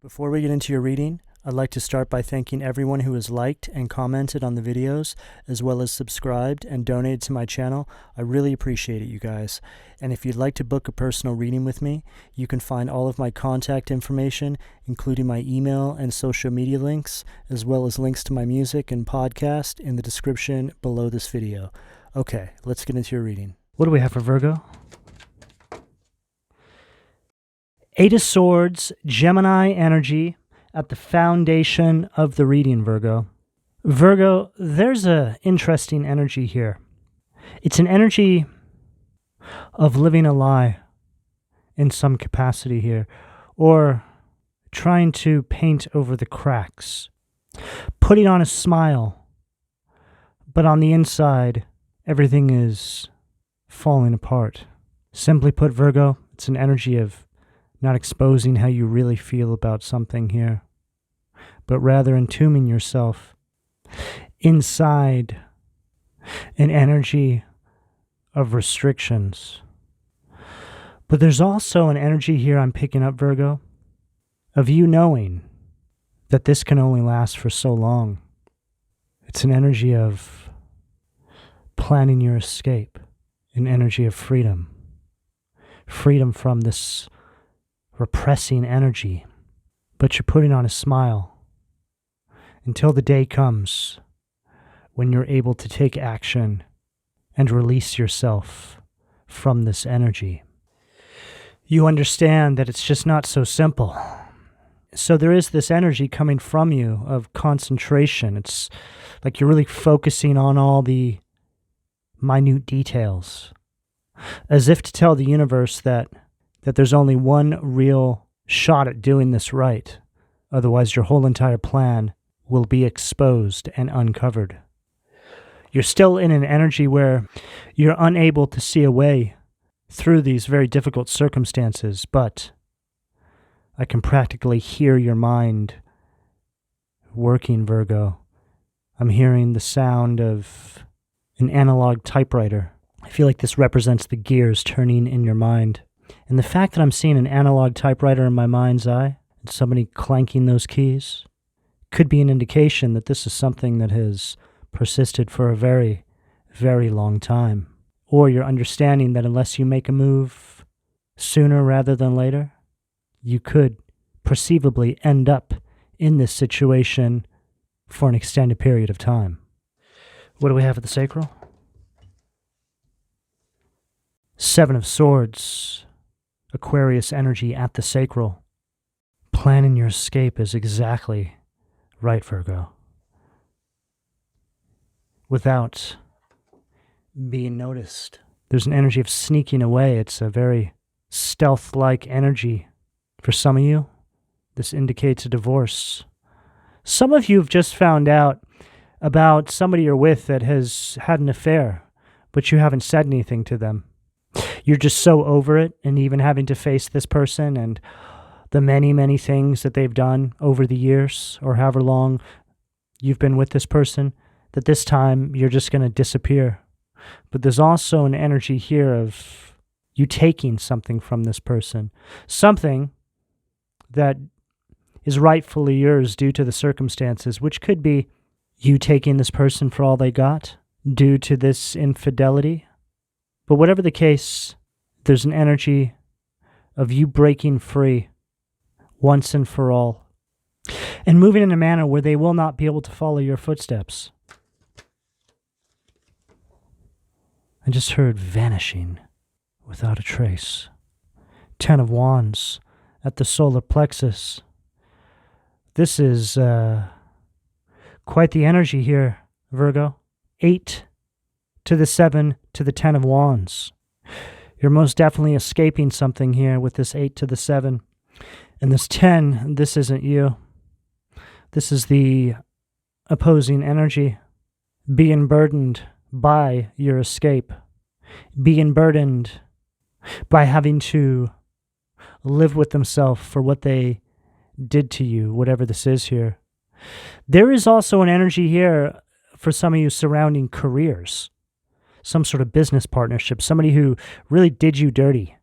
Before we get into your reading, I'd like to start by thanking everyone who has liked and commented on the videos, as well as subscribed and donated to my channel. I really appreciate it, you guys. And if you'd like to book a personal reading with me, you can find all of my contact information, including my email and social media links, as well as links to my music and podcast in the description below this video. Okay, let's get into your reading. What do we have for Virgo? Eight of Swords, Gemini energy at the foundation of the reading, Virgo. Virgo, there's an interesting energy here. It's an energy of living a lie in some capacity here, or trying to paint over the cracks, putting on a smile, but on the inside, everything is falling apart. Simply put, Virgo, it's an energy of not exposing how you really feel about something here, but rather entombing yourself inside an energy of restrictions. But there's also an energy here I'm picking up, Virgo, of you knowing that this can only last for so long. It's an energy of planning your escape, an energy of freedom. Freedom from this repressing energy, but you're putting on a smile until the day comes when you're able to take action and release yourself from this energy. You understand that it's just not so simple. So there is this energy coming from you of concentration. It's like you're really focusing on all the minute details, as if to tell the universe that there's only one real shot at doing this right. Otherwise, your whole entire plan will be exposed and uncovered. You're still in an energy where you're unable to see a way through these very difficult circumstances, but I can practically hear your mind working, Virgo. I'm hearing the sound of an analog typewriter. I feel like this represents the gears turning in your mind. And the fact that I'm seeing an analog typewriter in my mind's eye, and somebody clanking those keys, could be an indication that this is something that has persisted for a very, very long time. Or you're understanding that unless you make a move sooner rather than later, you could perceivably end up in this situation for an extended period of time. What do we have at the sacral? Seven of Swords. Aquarius energy at the sacral. Planning your escape is exactly right, Virgo. Without being noticed. There's an energy of sneaking away. It's a very stealth-like energy. For some of you, this indicates a divorce. Some of you have just found out about somebody you're with that has had an affair, but you haven't said anything to them. You're just so over it, and even having to face this person and the many, many things that they've done over the years, or however long you've been with this person, that this time you're just going to disappear. But there's also an energy here of you taking something from this person, something that is rightfully yours due to the circumstances, which could be you taking this person for all they got due to this infidelity. But whatever the case, there's an energy of you breaking free once and for all and moving in a manner where they will not be able to follow your footsteps. I just heard vanishing without a trace. 10 of Wands at the solar plexus. This is quite the energy here, Virgo. 8 to the 7 to the 10 of Wands. You're most definitely escaping something here with this 8 to the 7. And this 10, this isn't you. This is the opposing energy. Being burdened by your escape. Being burdened by having to live with themselves for what they did to you, whatever this is here. There is also an energy here for some of you surrounding careers. Some sort of business partnership, somebody who really did you dirty.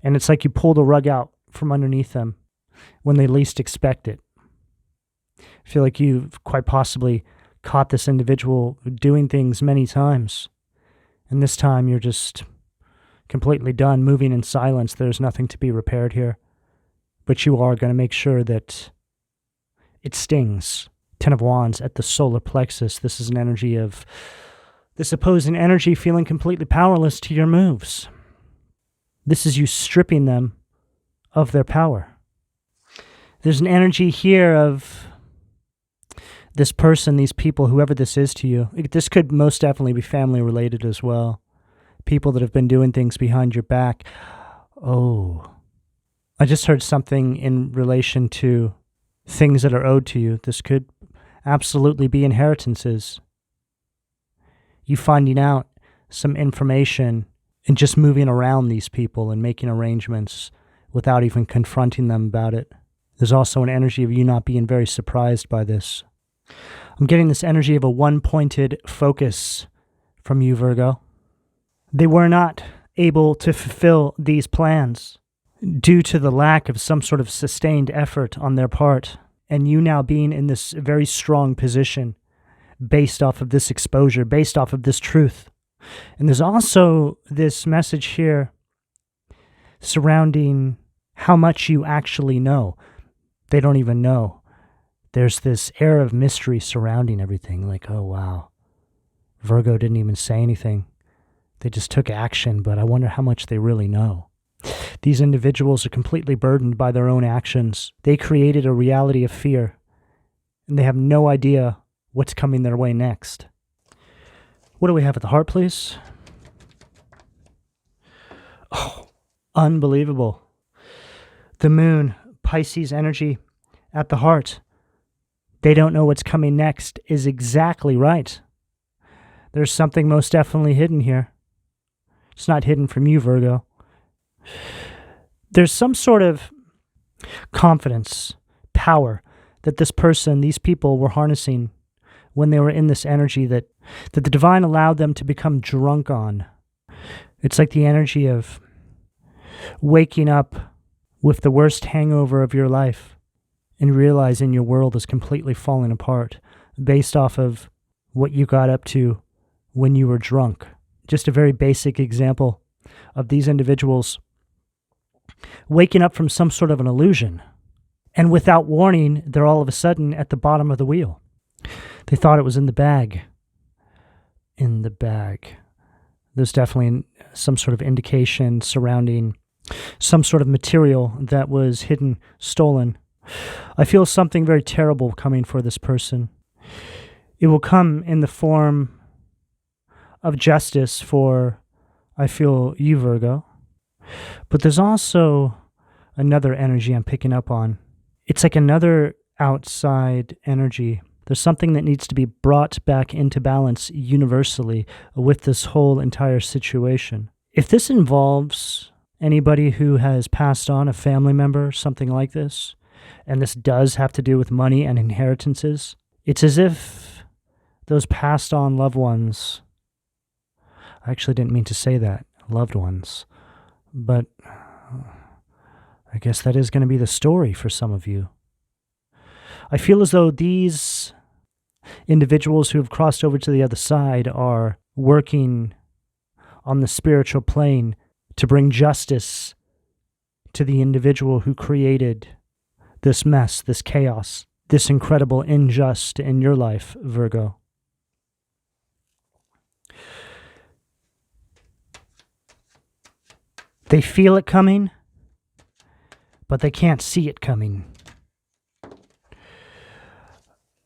And it's like you pulled a rug out from underneath them. when they least expect it. I feel like you've quite possibly caught this individual doing things many times, and this time you're just completely done, moving in silence. There's nothing to be repaired here, but you are going to make sure that it stings. 10 of Wands at the solar plexus. This is an energy of this opposing energy feeling completely powerless to your moves. This is you stripping them of their power. There's an energy here of this person, these people, whoever this is to you. This could most definitely be family related as well. People that have been doing things behind your back. Oh, I just heard something in relation to things that are owed to you. This could absolutely be inheritances. You finding out some information and just moving around these people and making arrangements without even confronting them about it. There's also an energy of you not being very surprised by this. I'm getting this energy of a one-pointed focus from you, Virgo. They were not able to fulfill these plans due to the lack of some sort of sustained effort on their part, and you now being in this very strong position based off of this exposure, based off of this truth. And there's also this message here surrounding how much you actually know. They don't even know. There's this air of mystery surrounding everything, like, oh wow, Virgo didn't even say anything. They just took action, but I wonder how much they really know. These individuals are completely burdened by their own actions. They created a reality of fear, and they have no idea what's coming their way next. What do we have at the heart, please? Oh, unbelievable. The moon, Pisces energy at the heart. They don't know what's coming next is exactly right. There's something most definitely hidden here. It's not hidden from you, Virgo. There's some sort of confidence, power that this person, these people were harnessing when they were in this energy that the divine allowed them to become drunk on. It's like the energy of waking up with the worst hangover of your life and realizing your world is completely falling apart based off of what you got up to when you were drunk. Just a very basic example of these individuals waking up from some sort of an illusion. And without warning, they're all of a sudden at the bottom of the wheel. They thought it was in the bag. In the bag. There's definitely some sort of indication surrounding some sort of material that was hidden, stolen. I feel something very terrible coming for this person. It will come in the form of justice for, I feel, you, Virgo. But there's also another energy I'm picking up on. It's like another outside energy. There's something that needs to be brought back into balance universally with this whole entire situation. If this involves anybody who has passed on, a family member, something like this, and this does have to do with money and inheritances, it's as if those passed on loved ones, I actually didn't mean to say that, loved ones, but I guess that is going to be the story for some of you. I feel as though these individuals who have crossed over to the other side are working on the spiritual plane to bring justice to the individual who created this mess, this chaos, this incredible injustice in your life, Virgo. They feel it coming, but they can't see it coming.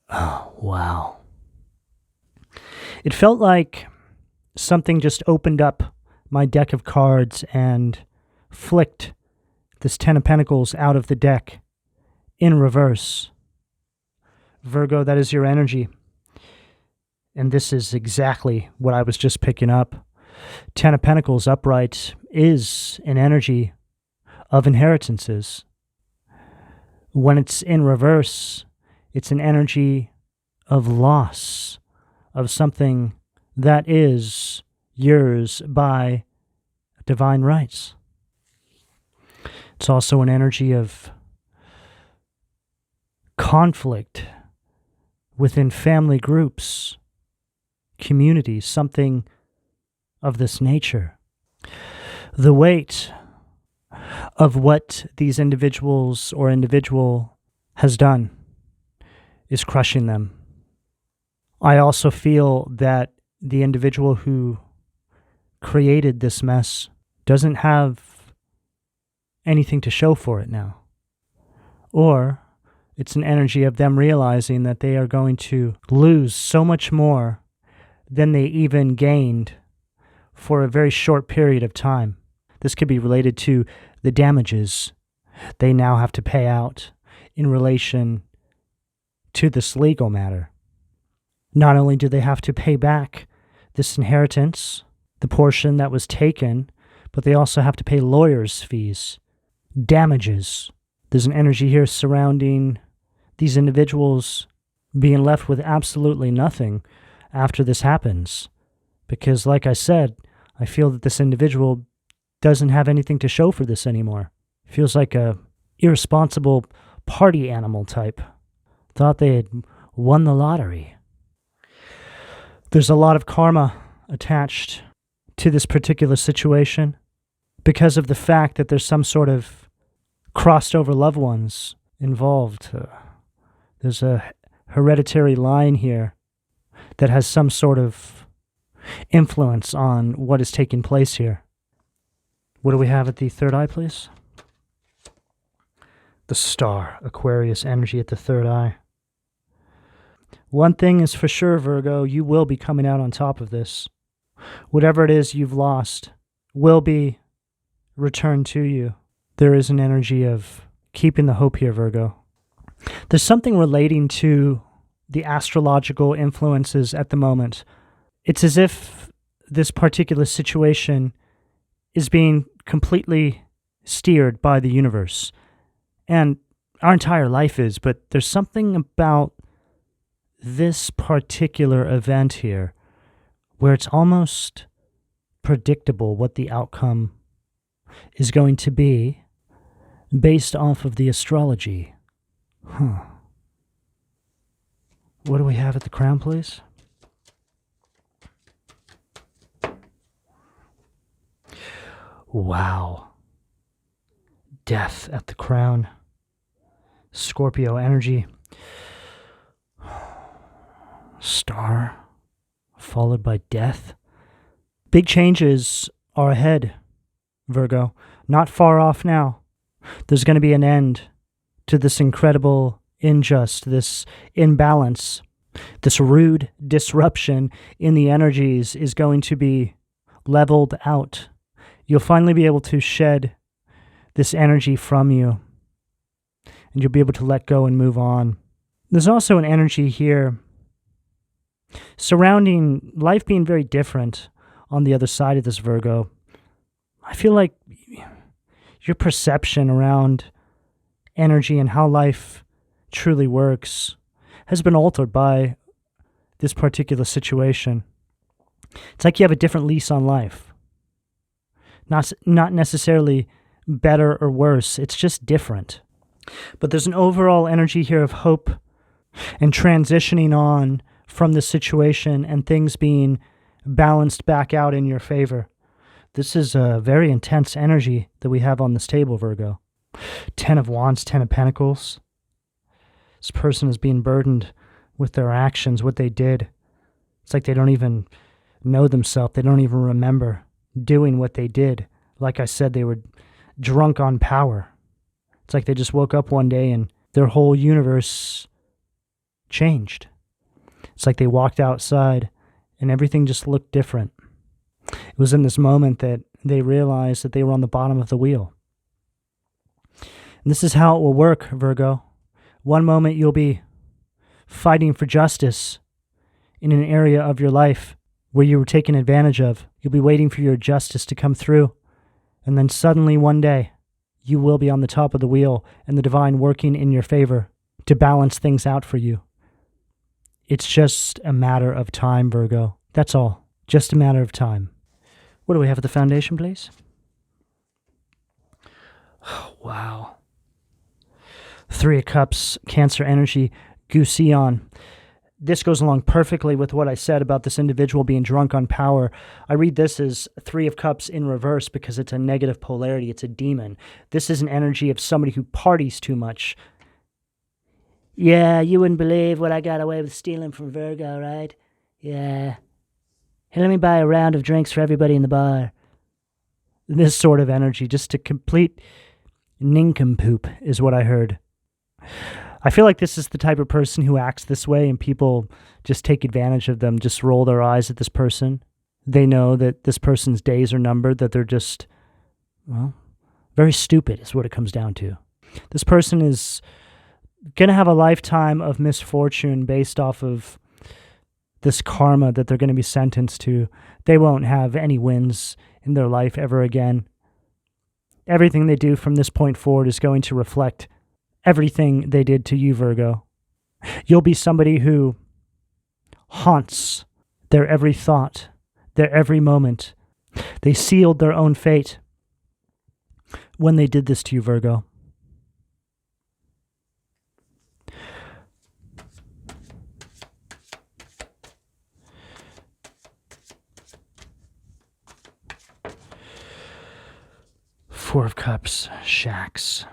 Oh, wow. It felt like something just opened up my deck of cards and flicked this 10 of Pentacles out of the deck in reverse. Virgo, that is your energy. And this is exactly what I was just picking up. 10 of Pentacles upright is an energy of inheritances. When it's in reverse, it's an energy of loss, of something that is yours by divine rights. It's also an energy of conflict within family groups, communities, something of this nature. The weight of what these individuals or individual has done is crushing them. I also feel that the individual who created this mess doesn't have anything to show for it now. Or it's an energy of them realizing that they are going to lose so much more than they even gained for a very short period of time. This could be related to the damages they now have to pay out in relation to this legal matter. Not only do they have to pay back this inheritance, the portion that was taken, but they also have to pay lawyers' fees, damages. There's an energy here surrounding these individuals being left with absolutely nothing after this happens. Because, like I said, I feel that this individual doesn't have anything to show for this anymore. Feels like a irresponsible party animal type. Thought they had won the lottery. There's a lot of karma attached to this particular situation because of the fact that there's some sort of crossed over loved ones involved. There's a hereditary line here that has some sort of influence on what is taking place here. What do we have at the third eye, please? The star, Aquarius energy at the third eye. One thing is for sure, Virgo, you will be coming out on top of this. Whatever it is you've lost will be returned to you. There is an energy of keeping the hope here, Virgo. There's something relating to the astrological influences at the moment. It's as if this particular situation is being completely steered by the universe. And our entire life is, but there's something about this particular event here where it's almost predictable what the outcome is going to be based off of the astrology. What do we have at the crown, please? Wow. Death at the crown. Scorpio energy. Star, followed by death. Big changes are ahead, Virgo. Not far off now. There's going to be an end to this incredible this imbalance. This rude disruption in the energies is going to be leveled out. You'll finally be able to shed this energy from you, and you'll be able to let go and move on. There's also an energy here surrounding life being very different on the other side of this, Virgo. I feel like your perception around energy and how life truly works has been altered by this particular situation. It's like you have a different lease on life. Not necessarily better or worse, it's just different. But there's an overall energy here of hope and transitioning on from this situation and things being balanced back out in your favor. This is a very intense energy that we have on this table, Virgo. 10 of Wands, 10 of Pentacles. This person is being burdened with their actions, what they did. It's like they don't even know themselves. They don't even remember doing what they did. Like I said, they were drunk on power. It's like they just woke up one day and their whole universe changed. It's like they walked outside and everything just looked different. It was in this moment that they realized that they were on the bottom of the wheel. And this is how it will work, Virgo. One moment you'll be fighting for justice in an area of your life where you were taken advantage of. You'll be waiting for your justice to come through. And then suddenly one day, you will be on the top of the wheel and the divine working in your favor to balance things out for you. It's just a matter of time, Virgo. That's all. Just a matter of time. What do we have at the foundation, please? Oh, wow. 3 Three of Cups, Cancer energy, goosey on. This goes along perfectly with what I said about this individual being drunk on power. I read this as Three of Cups in reverse because it's a negative polarity. It's a demon. This is an energy of somebody who parties too much. Yeah, you wouldn't believe what I got away with stealing from Virgo, right? Yeah. Hey, let me buy a round of drinks for everybody in the bar. This sort of energy, just a complete nincompoop is what I heard. I feel like this is the type of person who acts this way and people just take advantage of them, just roll their eyes at this person. They know that this person's days are numbered, that they're just, well, very stupid is what it comes down to. This person is going to have a lifetime of misfortune based off of this karma that they're going to be sentenced to. They won't have any wins in their life ever again. Everything they do from this point forward is going to reflect everything they did to you, Virgo. You'll be somebody who haunts their every thought, their every moment. They sealed their own fate when they did this to you, Virgo. Four of Cups, shacks.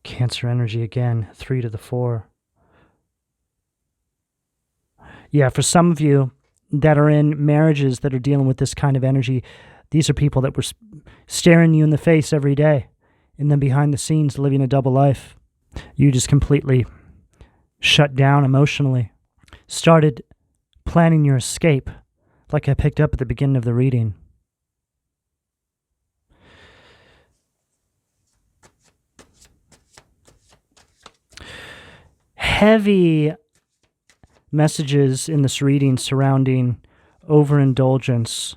Cancer energy again, 3 to the 4. Yeah, for some of you that are in marriages that are dealing with this kind of energy, these are people that were staring you in the face every day, and then behind the scenes living a double life. You just completely shut down emotionally, started planning your escape, like I picked up at the beginning of the reading. Heavy messages in this reading surrounding overindulgence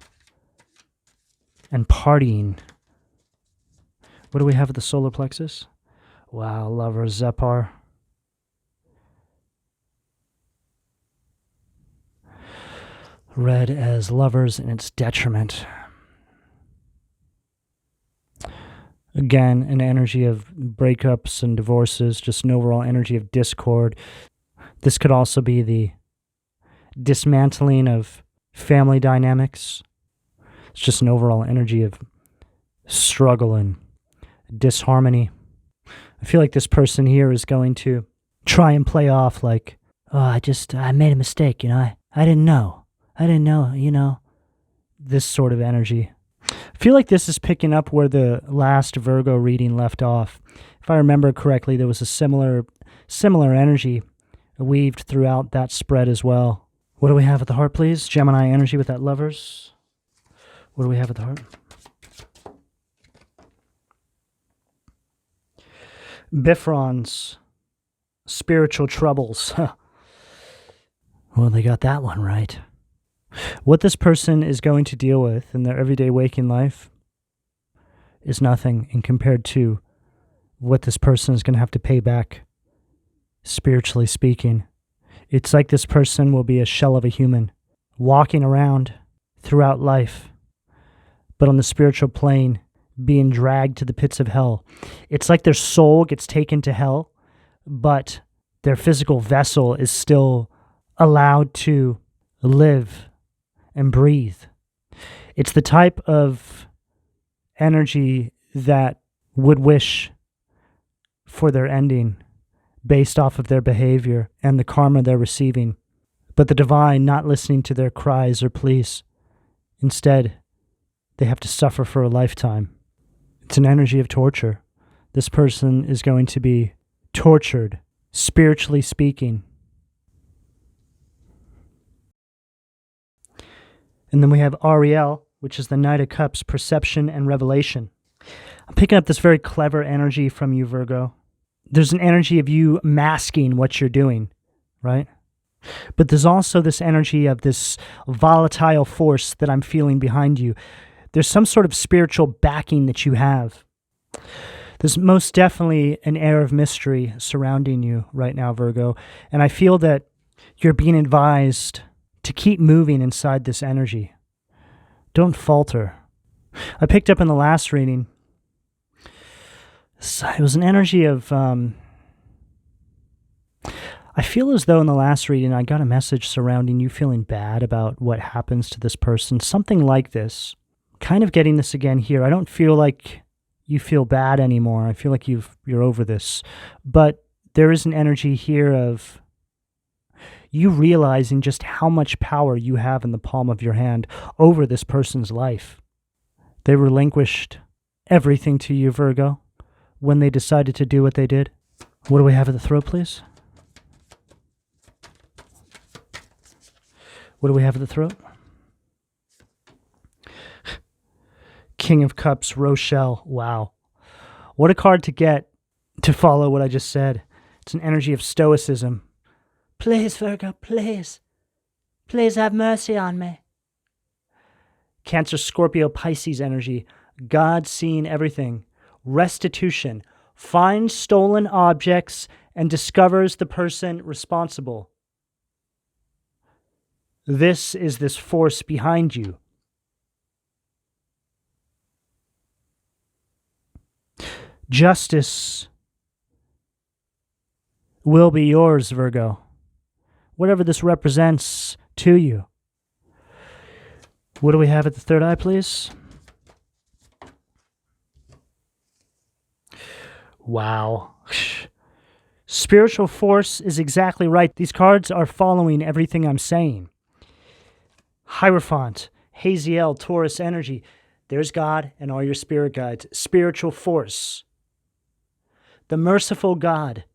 and partying. What do we have at the solar plexus? Wow, Lovers, Zephyr. Read as lovers in its detriment. Again, an energy of breakups and divorces, just an overall energy of discord. This could also be the dismantling of family dynamics. It's just an overall energy of struggle and disharmony. I feel like this person here is going to try and play off like, oh, I made a mistake, I didn't know, this sort of energy. I feel like this is picking up where the last Virgo reading left off. If I remember correctly, there was a similar energy weaved throughout that spread as well. What do we have at the heart, please? Gemini energy with that Lovers. What do we have at the heart? Bifrons, spiritual troubles. Well, they got that one right. What this person is going to deal with in their everyday waking life is nothing in compared to what this person is going to have to pay back, spiritually speaking. It's like this person will be a shell of a human, walking around throughout life, but on the spiritual plane, being dragged to the pits of hell. It's like their soul gets taken to hell, but their physical vessel is still allowed to live and breathe. It's the type of energy that would wish for their ending based off of their behavior and the karma they're receiving, but the divine not listening to their cries or pleas. Instead, they have to suffer for a lifetime. It's an energy of torture. This person is going to be tortured, spiritually speaking. And then we have Ariel, which is the Knight of Cups, perception and revelation. I'm picking up this very clever energy from you, Virgo. There's an energy of you masking what you're doing, right? But there's also this energy of this volatile force that I'm feeling behind you. There's some sort of spiritual backing that you have. There's most definitely an air of mystery surrounding you right now, Virgo. And I feel that you're being advised to keep moving inside this energy. Don't falter. I picked up in the last reading So it was an energy of, I feel as though in the last reading I got a message surrounding you feeling bad about what happens to this person, something like this. Kind of getting this again here. I don't feel like you feel bad anymore. I feel like you're over this. But there is an energy here of you realizing just how much power you have in the palm of your hand over this person's life. They relinquished everything to you, Virgo, when they decided to do what they did. What do we have at the throat, please? What do we have at the throat? King of Cups, Rochelle. Wow. What a card to get to follow what I just said. It's an energy of stoicism. Please, Virgo, please. Please have mercy on me. Cancer, Scorpio, Pisces energy. God seeing everything. Restitution. Finds stolen objects and discovers the person responsible. This is this force behind you. Justice will be yours, Virgo. Whatever this represents to you. What do we have at the third eye, please? Wow. Spiritual force is exactly right. These cards are following everything I'm saying. Hierophant, Haziel, Taurus energy. There's God and all your spirit guides. Spiritual force. The merciful God.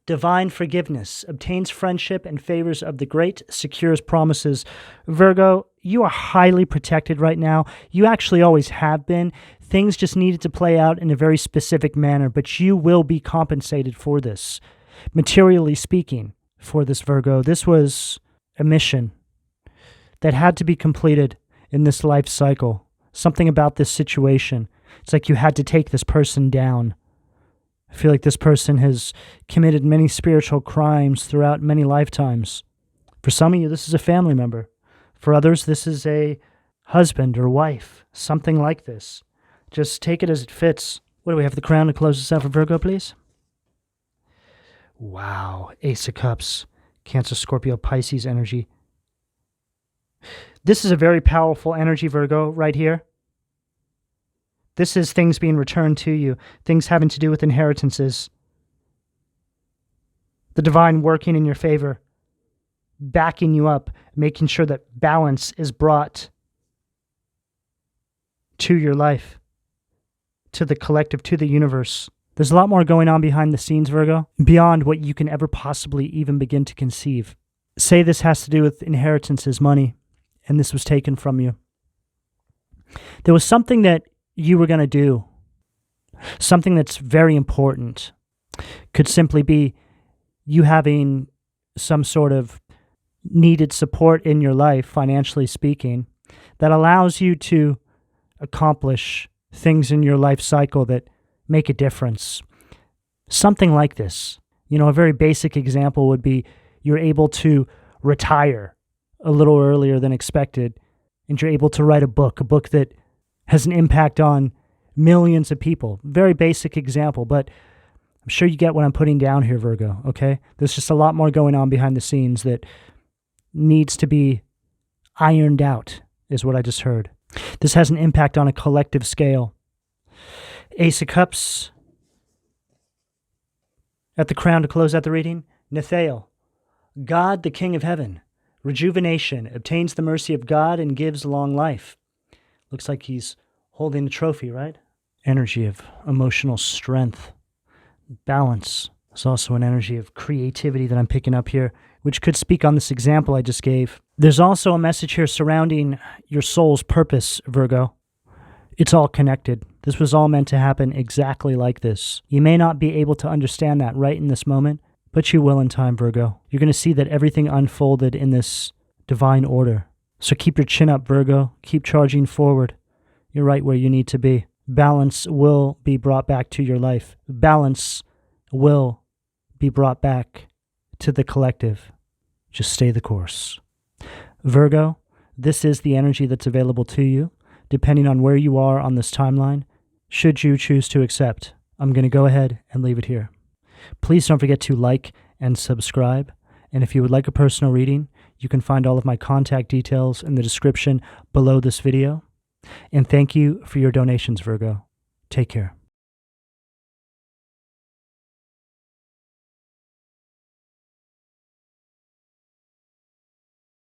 Divine forgiveness. Obtains friendship and favors of the great. Secures promises. Virgo, you are highly protected right now. You actually always have been. Things just needed to play out in a very specific manner, but you will be compensated for this. Materially speaking, for this, Virgo. This was a mission that had to be completed in this life cycle. Something about this situation. It's like you had to take this person down. I feel like this person has committed many spiritual crimes throughout many lifetimes. For some of you, this is a family member. For others, this is a husband or wife. Something like this. Just take it as it fits. What do we have? The crown to close this out for Virgo, please? Wow. Ace of Cups. Cancer, Scorpio, Pisces energy. This is a very powerful energy, Virgo, right here. This is things being returned to you, things having to do with inheritances. The divine working in your favor, backing you up, making sure that balance is brought to your life, to the collective, to the universe. There's a lot more going on behind the scenes, Virgo, beyond what you can ever possibly even begin to conceive. Say this has to do with inheritances, money, and this was taken from you. There was something that you were going to do, something that's very important. Could simply be you having some sort of needed support in your life, financially speaking, that allows you to accomplish things in your life cycle that make a difference. Something like this. You know, a very basic example would be you're able to retire a little earlier than expected, and you're able to write a book that has an impact on millions of people. Very basic example, but I'm sure you get what I'm putting down here, Virgo, okay? There's just a lot more going on behind the scenes that needs to be ironed out, is what I just heard. This has an impact on a collective scale. Ace of Cups at the crown to close out the reading. Nethael, God, the King of Heaven. Rejuvenation, obtains the mercy of God and gives long life. Looks like he's holding a trophy, right? Energy of emotional strength. Balance. There's also an energy of creativity that I'm picking up here, which could speak on this example I just gave. There's also a message here surrounding your soul's purpose, Virgo. It's all connected. This was all meant to happen exactly like this. You may not be able to understand that right in this moment, but you will in time, Virgo. You're going to see that everything unfolded in this divine order. So keep your chin up, Virgo. Keep charging forward. You're right where you need to be. Balance will be brought back to your life. Balance will be brought back to the collective. Just stay the course. Virgo, this is the energy that's available to you, depending on where you are on this timeline, should you choose to accept I'm going to go ahead and leave it here. Please don't forget to like and subscribe. And if you would like a personal reading, you can find all of my contact details in the description below this video. And thank you for your donations, Virgo. Take care.